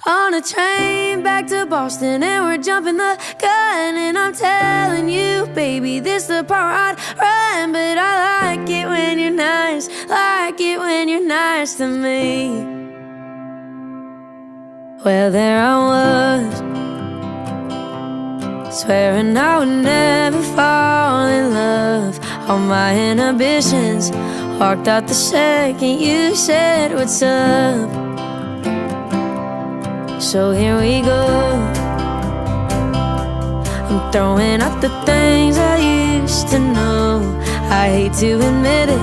On a train back to Boston, and we're jumping the gun. And I'm telling you, baby, this the part where I'd run. But I like it when you're nice, like it when you're nice to me. Well, there I was, swearing I would never fall in love. All my inhibitions walked out the second you said what's up. So here we go, I'm throwing out the things I used to know. I hate to admit it,